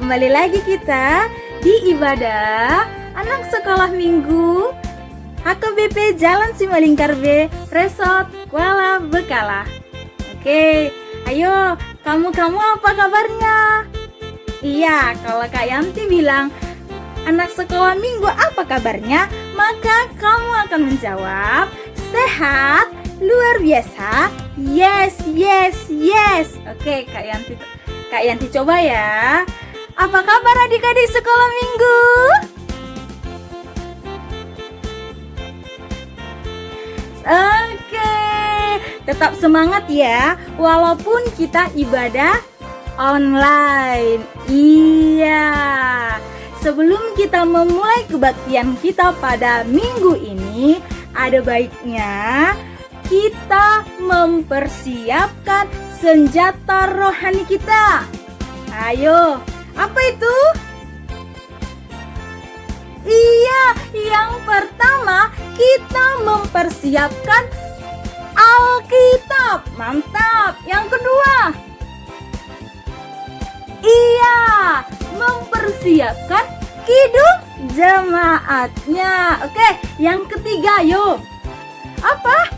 kembali lagi kita di ibadah anak sekolah minggu HKBP Jalan Simalingkar B, Resort Kuala Bekala. Oke, ayo kamu apa kabarnya? Iya, kalau Kak Yanti bilang anak sekolah minggu apa kabarnya, maka kamu akan menjawab sehat, luar biasa, yes. Oke, Kak Yanti coba ya. Apa kabar adik-adik sekolah minggu? Oke, tetap semangat ya, walaupun kita ibadah online. Iya. Sebelum kita memulai kebaktian kita pada minggu ini, ada baiknya kita mempersiapkan senjata rohani kita. Ayo, apa itu? Iya, yang pertama kita mempersiapkan Alkitab. Mantap. Yang kedua, iya, mempersiapkan kidung jemaatnya. Oke, yang ketiga, yuk. Apa?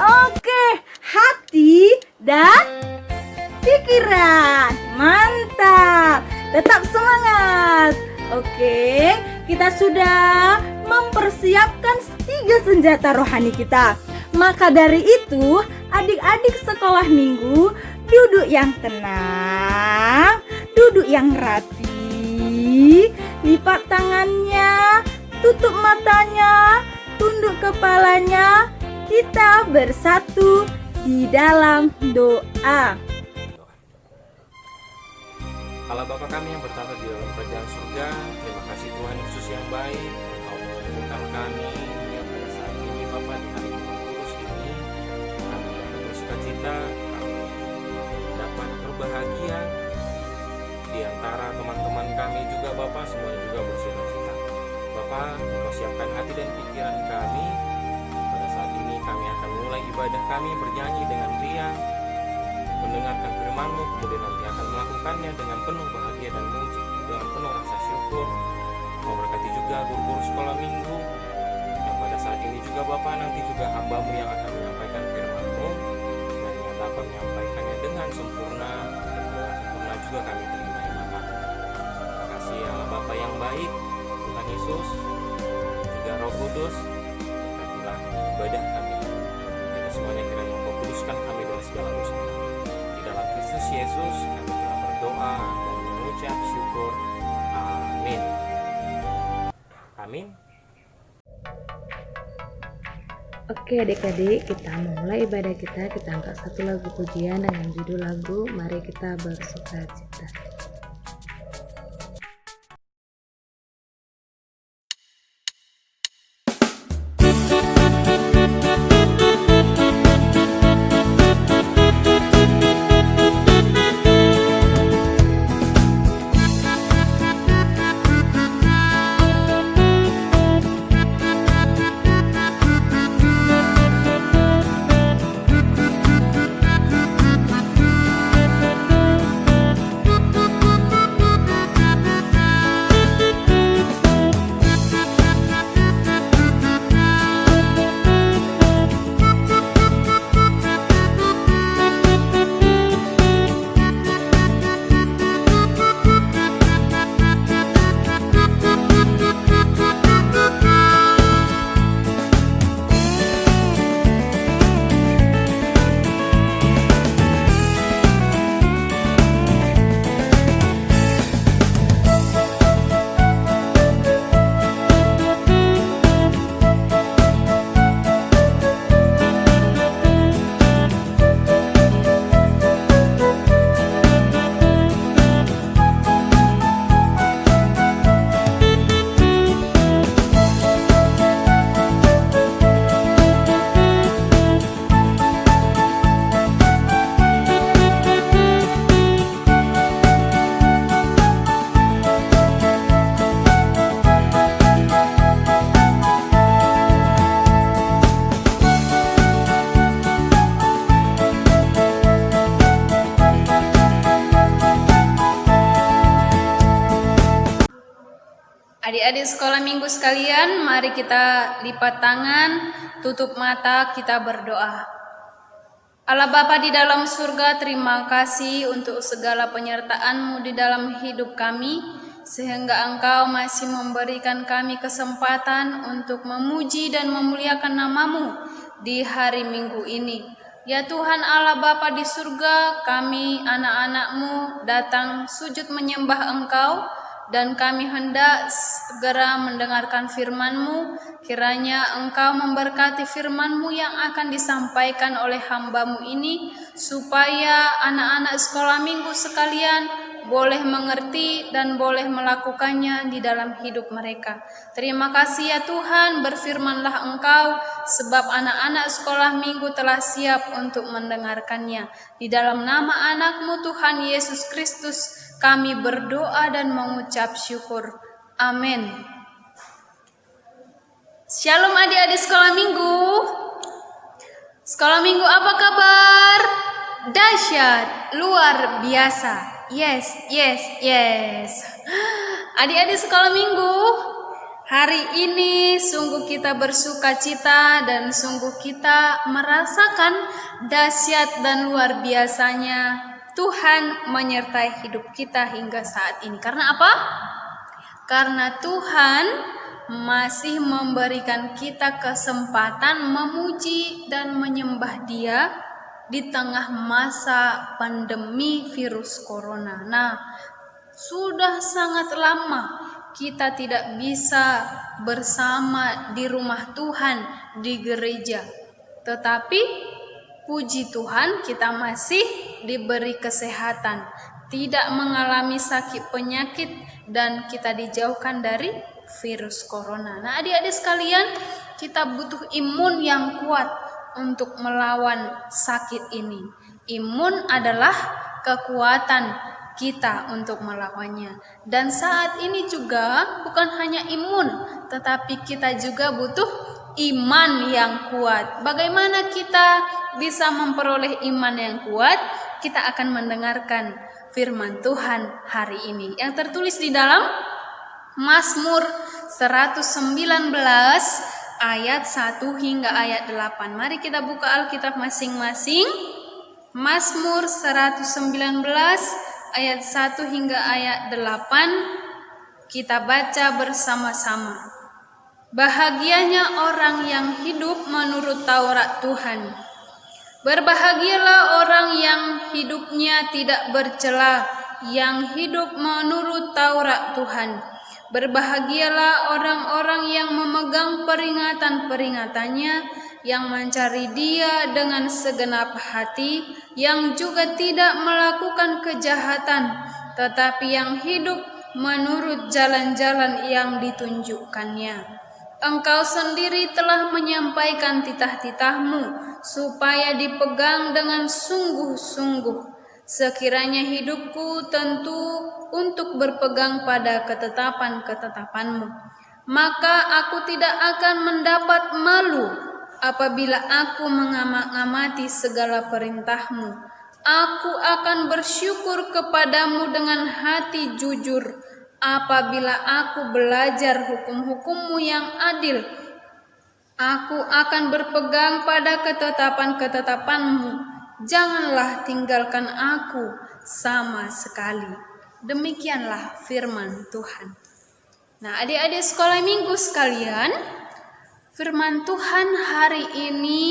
Oke, hati dan pikiran. Mantap. Tetap semangat. Oke, kita sudah mempersiapkan 3 senjata rohani kita. Maka dari itu, adik-adik sekolah minggu, duduk yang tenang, duduk yang rapi, lipat tangannya, tutup matanya, tunduk kepalanya. Kita bersatu di dalam doa. Allah Bapa kami yang bertata di dalam kerajaan surga, terima kasih Tuhan Yesus yang baik, Engkau mengumpulkan kami yang pada saat ini Bapa di hari Jumat Kudus ini, kami dapat bersuka cita, kami dapat berbahagia di antara teman-teman kami juga Bapa, semuanya juga bersuka cita. Bapa, Engkau siapkan hati dan pikiran kami, pada saat ini kami akan mulai ibadah kami bernyanyi dengan riang, mendengarkan firman-Mu, kemudian nanti akan melakukannya dengan penuh bahagia dan muji, dengan penuh rasa syukur. Mau berkati juga guru-guru sekolah minggu yang pada saat ini juga Bapak, nanti juga hamba-Mu yang akan menyampaikan firman-Mu, dan yang dapat menyampaikannya dengan sempurna, dan dengan sempurna juga kami terima ya Bapak. Terima kasih Allah Bapa yang baik, Tuhan Yesus, juga Roh Kudus, berkatilah ibadah kami. Dan semuanya kiranya Engkau kuduskan kami dari segala dosa kami. Dalam Kristus Yesus kami telah berdoa dan mengucap syukur. Amin. Amin. Oke adik-adik, kita mulai ibadah kita. Kita angkat satu lagu pujian dengan judul lagu Mari Kita Bersukacita. sekolah minggu sekalian, mari kita lipat tangan, tutup mata, kita berdoa. Allah Bapa di dalam surga, terima kasih untuk segala penyertaan-Mu di dalam hidup kami, sehingga Engkau masih memberikan kami kesempatan untuk memuji dan memuliakan nama-Mu di hari Minggu ini. Ya Tuhan Allah Bapa di surga, kami anak-anak-Mu datang sujud menyembah Engkau, dan kami hendak segera mendengarkan firman-Mu. Kiranya Engkau memberkati firman-Mu yang akan disampaikan oleh hamba-Mu ini, supaya anak-anak sekolah minggu sekalian boleh mengerti dan boleh melakukannya di dalam hidup mereka. Terima kasih ya Tuhan, berfirmanlah Engkau, sebab anak-anak sekolah minggu telah siap untuk mendengarkannya. Di dalam nama anak-Mu Tuhan Yesus Kristus, kami berdoa dan mengucap syukur. Amin. Shalom adik-adik sekolah minggu. Sekolah minggu apa kabar? Dahsyat, luar biasa. Yes. Adik-adik sekolah minggu, hari ini sungguh kita bersuka cita dan sungguh kita merasakan dahsyat dan luar biasanya Tuhan menyertai hidup kita hingga saat ini. Karena apa? Karena Tuhan masih memberikan kita kesempatan memuji dan menyembah Dia di tengah masa pandemi virus corona. Nah, sudah sangat lama kita tidak bisa bersama di rumah Tuhan, di gereja. Tetapi puji Tuhan, kita masih diberi kesehatan, tidak mengalami sakit penyakit, dan kita dijauhkan dari virus corona. Nah, adik-adik sekalian, kita butuh imun yang kuat untuk melawan sakit ini. Imun adalah kekuatan kita untuk melawannya. Dan saat ini juga bukan hanya imun, tetapi kita juga butuh iman yang kuat. Bagaimana kita bisa memperoleh iman yang kuat? Kita akan mendengarkan firman Tuhan hari ini yang tertulis di dalam Mazmur 119 ayat 1 hingga ayat 8. Mari kita buka Alkitab masing-masing. Mazmur 119 ayat 1 hingga ayat 8. Kita baca bersama-sama. Bahagianya orang yang hidup menurut Taurat Tuhan. Berbahagialah orang yang hidupnya tidak bercela, yang hidup menurut Taurat Tuhan. Berbahagialah orang-orang yang memegang peringatan-peringatannya, yang mencari Dia dengan segenap hati, yang juga tidak melakukan kejahatan, tetapi yang hidup menurut jalan-jalan yang ditunjukkannya. Engkau sendiri telah menyampaikan titah-titah-Mu supaya dipegang dengan sungguh-sungguh. Sekiranya hidupku tentu untuk berpegang pada ketetapan-ketetapan-Mu, maka aku tidak akan mendapat malu apabila aku mengamati segala perintah-Mu. Aku akan bersyukur kepadamu dengan hati jujur apabila aku belajar hukum-hukum-Mu yang adil. Aku akan berpegang pada ketetapan-ketetapan-Mu. Janganlah tinggalkan aku sama sekali. Demikianlah firman Tuhan. Nah, adik-adik sekolah minggu sekalian, firman Tuhan hari ini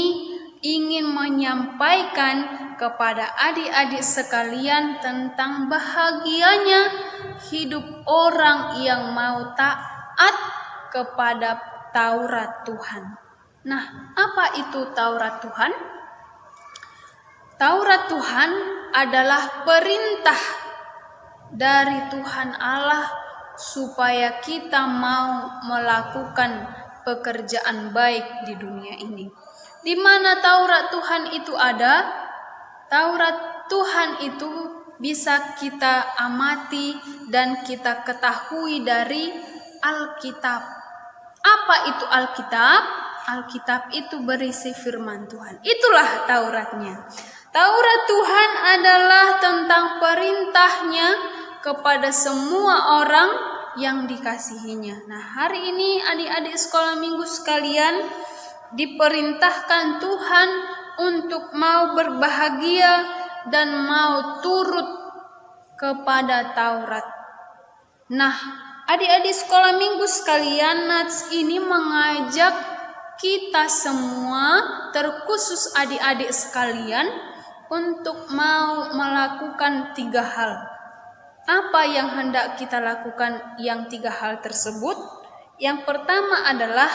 ingin menyampaikan kepada adik-adik sekalian tentang bahagianya hidup orang yang mau taat kepada Taurat Tuhan. Nah, apa itu Taurat Tuhan? Taurat Tuhan adalah perintah dari Tuhan Allah supaya kita mau melakukan pekerjaan baik di dunia ini. Di mana Taurat Tuhan itu ada? Taurat Tuhan itu bisa kita amati dan kita ketahui dari Alkitab. Apa itu Alkitab? Alkitab itu berisi firman Tuhan. Itulah Tauratnya. Taurat Tuhan adalah tentang perintahnya kepada semua orang yang dikasihinya. Nah, hari ini adik-adik sekolah minggu sekalian diperintahkan Tuhan untuk mau berbahagia dan mau turut kepada Taurat. Nah, adik-adik sekolah minggu sekalian, Nats ini mengajak kita semua, terkhusus adik-adik sekalian, untuk mau melakukan 3 hal. Apa yang hendak kita lakukan yang 3 hal tersebut? Yang pertama adalah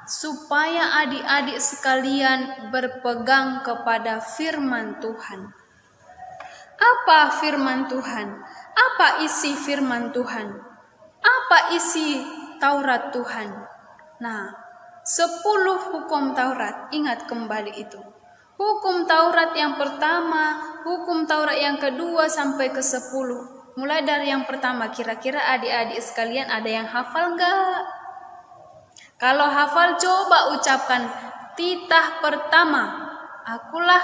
supaya adik-adik sekalian berpegang kepada firman Tuhan. Apa firman Tuhan? Apa isi firman Tuhan? Apa isi Taurat Tuhan? Nah, 10 hukum Taurat, ingat kembali itu. Hukum Taurat yang pertama, hukum Taurat yang kedua sampai ke 10. Mulai dari yang pertama, kira-kira adik-adik sekalian ada yang hafal enggak? Kalau hafal coba ucapkan titah pertama. Akulah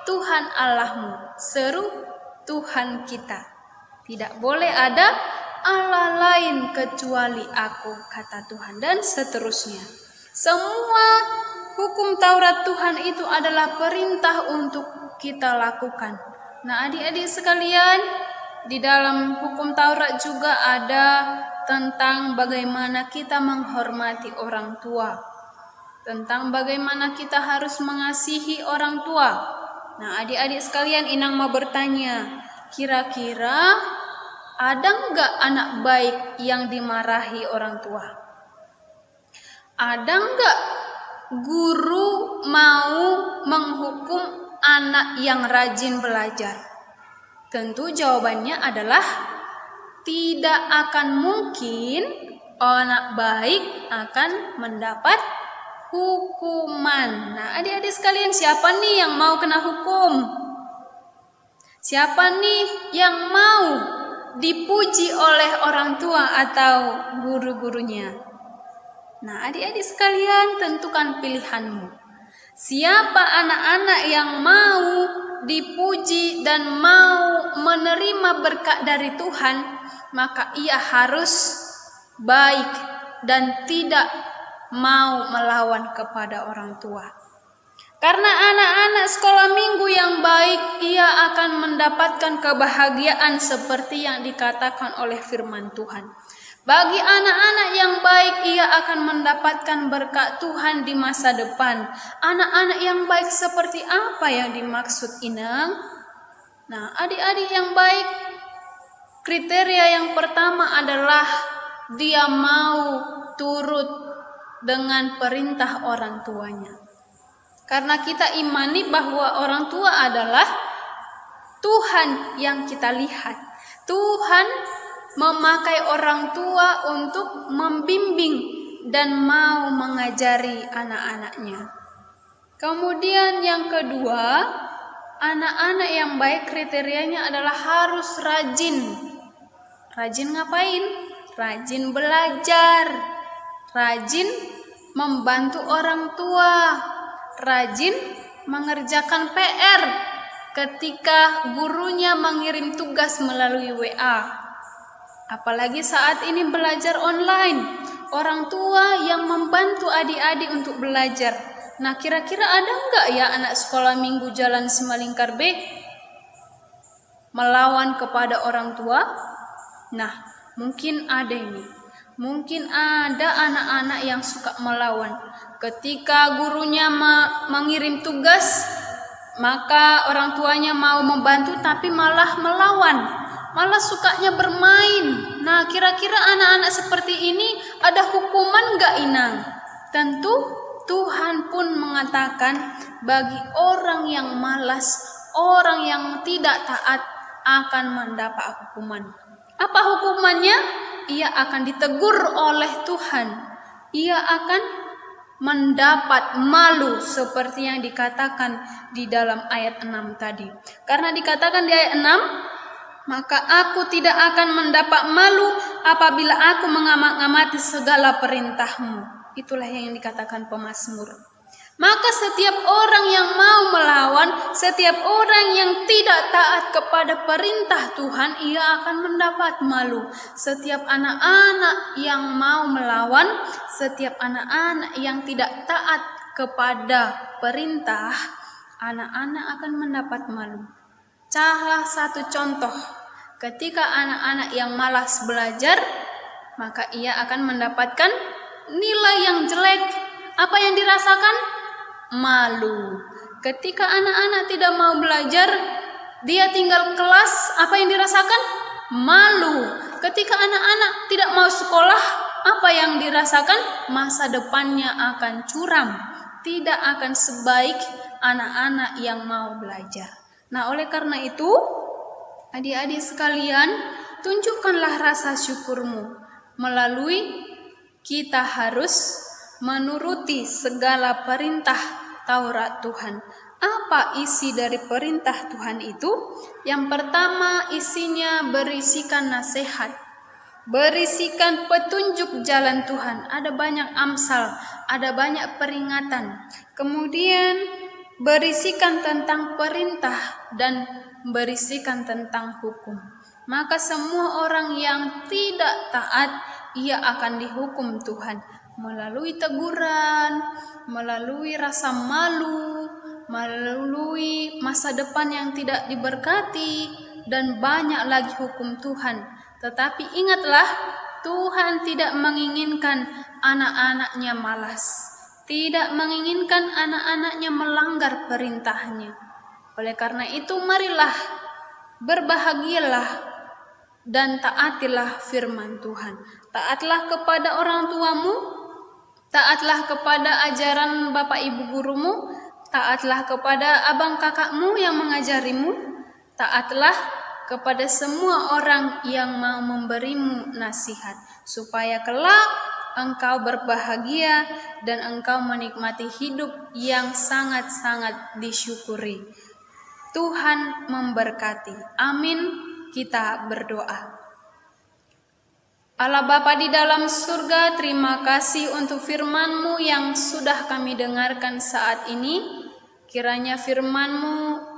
Tuhan Allahmu, seru Tuhan kita. Tidak boleh ada Allah lain kecuali aku, kata Tuhan, dan seterusnya. Semua hukum Taurat Tuhan itu adalah perintah untuk kita lakukan. Nah, adik-adik sekalian, di dalam hukum Taurat juga ada tentang bagaimana kita menghormati orang tua, tentang bagaimana kita harus mengasihi orang tua. Nah, adik-adik sekalian, Inang mau bertanya, kira-kira ada enggak anak baik yang dimarahi orang tua? Ada enggak guru mau menghukum anak yang rajin belajar? Tentu jawabannya adalah tidak akan mungkin anak baik akan mendapat hukuman. Nah, adik-adik sekalian, siapa nih yang mau kena hukum? Siapa nih yang mau dipuji oleh orang tua atau guru-gurunya? Nah, adik-adik sekalian, tentukan pilihanmu. Siapa anak-anak yang mau dipuji dan mau menerima berkat dari Tuhan, maka ia harus baik dan tidak mau melawan kepada orang tua. Karena anak-anak sekolah minggu yang baik, ia akan mendapatkan kebahagiaan seperti yang dikatakan oleh firman Tuhan. Bagi anak-anak yang baik, ia akan mendapatkan berkat Tuhan di masa depan. Anak-anak yang baik seperti apa yang dimaksud, Inang? Nah, adik-adik yang baik, kriteria yang pertama adalah dia mau turut dengan perintah orang tuanya. Karena kita imani bahwa orang tua adalah Tuhan yang kita lihat. Tuhan memakai orang tua untuk membimbing dan mau mengajari anak-anaknya. Kemudian yang kedua, anak-anak yang baik kriterianya adalah harus rajin. Rajin ngapain? Rajin belajar, rajin membantu orang tua, rajin mengerjakan PR ketika gurunya mengirim tugas melalui WA. Apalagi saat ini belajar online, orang tua yang membantu adik-adik untuk belajar. Nah, kira-kira ada enggak ya anak sekolah minggu Jalan Simalingkar B melawan kepada orang tua? Nah, mungkin ada ini. Mungkin ada anak-anak yang suka melawan. Ketika gurunya mengirim tugas, maka orang tuanya mau membantu tapi malah melawan. Malah sukanya bermain. Nah, kira-kira anak-anak seperti ini ada hukuman enggak, Inang? Tentu Tuhan pun mengatakan bagi orang yang malas, orang yang tidak taat akan mendapat hukuman. Apa hukumannya? Ia akan ditegur oleh Tuhan. Ia akan mendapat malu seperti yang dikatakan di dalam ayat 6 tadi. Karena dikatakan di ayat 6, maka aku tidak akan mendapat malu apabila aku mengamati segala perintahmu. Itulah yang dikatakan pemazmur. Maka setiap orang yang mau melawan, setiap orang yang tidak taat kepada perintah Tuhan, ia akan mendapat malu. Setiap anak-anak yang mau melawan, setiap anak-anak yang tidak taat kepada perintah, anak-anak akan mendapat malu. Salah satu contoh, ketika anak-anak yang malas belajar, maka ia akan mendapatkan nilai yang jelek. Apa yang dirasakan? Malu. Ketika anak-anak tidak mau belajar, dia tinggal kelas, apa yang dirasakan? Malu. Ketika anak-anak tidak mau sekolah, apa yang dirasakan? Masa depannya akan curam, tidak akan sebaik anak-anak yang mau belajar. Nah, oleh karena itu, adik-adik sekalian, tunjukkanlah rasa syukurmu melalui kita harus menuruti segala perintah Taurat Tuhan. Apa isi dari perintah Tuhan itu? Yang pertama, isinya berisikan nasihat, berisikan petunjuk jalan Tuhan. Ada banyak amsal, ada banyak peringatan. Kemudian berisikan tentang perintah dan berisikan tentang hukum. Maka semua orang yang tidak taat, ia akan dihukum Tuhan melalui teguran, melalui rasa malu, melalui masa depan yang tidak diberkati, dan banyak lagi hukum Tuhan. Tetapi ingatlah, Tuhan tidak menginginkan anak-anaknya malas, tidak menginginkan anak-anaknya melanggar perintahnya. Oleh karena itu, marilah berbahagialah dan taatilah firman Tuhan. Taatlah kepada orang tuamu, taatlah kepada ajaran bapak ibu gurumu, taatlah kepada abang kakakmu yang mengajarimu, taatlah kepada semua orang yang mau memberimu nasihat, supaya kelak engkau berbahagia dan engkau menikmati hidup yang sangat-sangat disyukuri. Tuhan memberkati. Amin. Kita berdoa. Allah Bapa di dalam surga, terima kasih untuk firman-Mu yang sudah kami dengarkan saat ini. Kiranya firman-Mu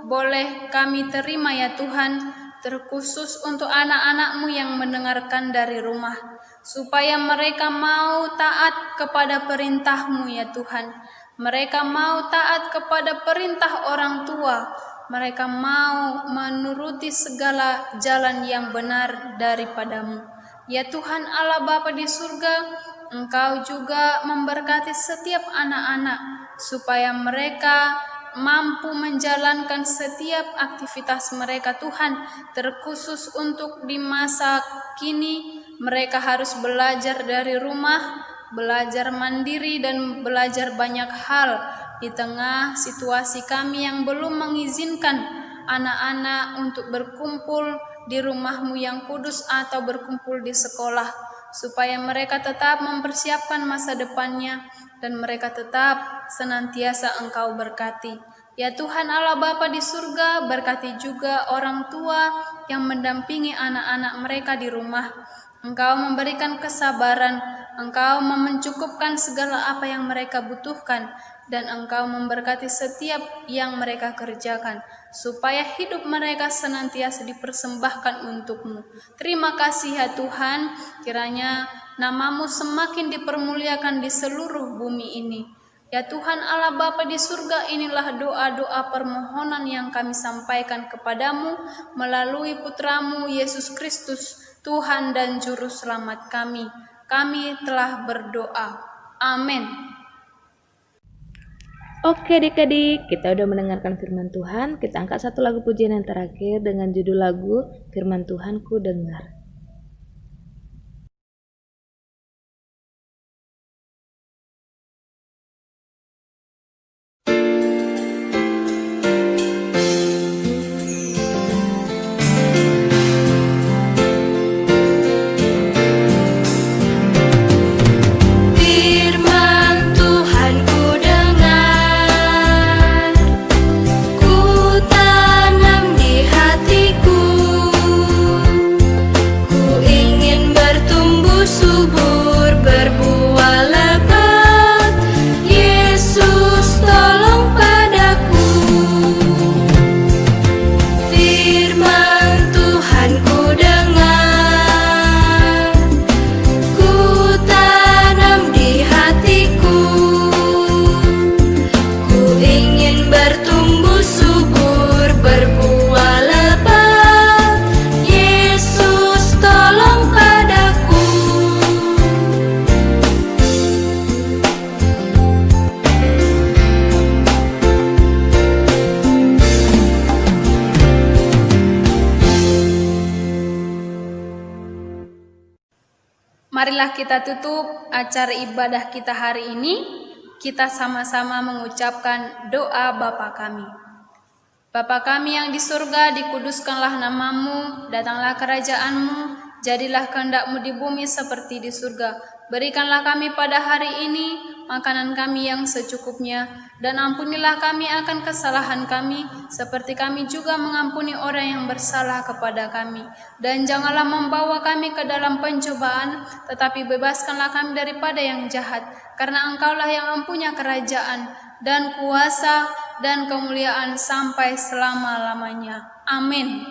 boleh kami terima ya Tuhan, terkhusus untuk anak-anak-Mu yang mendengarkan dari rumah, supaya mereka mau taat kepada perintah-Mu ya Tuhan. Mereka mau taat kepada perintah orang tua. Mereka mau menuruti segala jalan yang benar daripada-Mu. Ya Tuhan Allah Bapa di surga, Engkau juga memberkati setiap anak-anak, supaya mereka mampu menjalankan setiap aktivitas mereka Tuhan, terkhusus untuk di masa kini. Mereka harus belajar dari rumah, belajar mandiri dan belajar banyak hal di tengah situasi kami yang belum mengizinkan anak-anak untuk berkumpul di rumah-Mu yang kudus atau berkumpul di sekolah, supaya mereka tetap mempersiapkan masa depannya dan mereka tetap senantiasa Engkau berkati. Ya Tuhan Allah Bapa di surga, berkati juga orang tua yang mendampingi anak-anak mereka di rumah. Engkau memberikan kesabaran, Engkau mencukupkan segala apa yang mereka butuhkan, dan Engkau memberkati setiap yang mereka kerjakan, supaya hidup mereka senantiasa dipersembahkan untuk-Mu. Terima kasih ya Tuhan, kiranya nama-Mu semakin dipermuliakan di seluruh bumi ini. Ya Tuhan Allah Bapa di surga, inilah doa-doa permohonan yang kami sampaikan kepadamu melalui Putra-Mu Yesus Kristus, Tuhan dan Juru Selamat kami. Kami telah berdoa. Amin. Oke adik-adik, kita udah mendengarkan firman Tuhan. Kita angkat satu lagu pujian yang terakhir dengan judul lagu Firman Tuhan Ku Dengar. Ku tanam di hatiku Marilah kita tutup acara ibadah kita hari ini. Kita sama-sama mengucapkan doa Bapa kami. Bapa kami yang di surga, dikuduskanlah namamu, datanglah kerajaanmu, jadilah kehendak-Mu di bumi seperti di surga. Berikanlah kami pada hari ini makanan kami yang secukupnya, dan ampunilah kami akan kesalahan kami, seperti kami juga mengampuni orang yang bersalah kepada kami. Dan janganlah membawa kami ke dalam pencobaan, tetapi bebaskanlah kami daripada yang jahat, karena Engkaulah yang mempunyai kerajaan, dan kuasa, dan kemuliaan sampai selama-lamanya. Amin.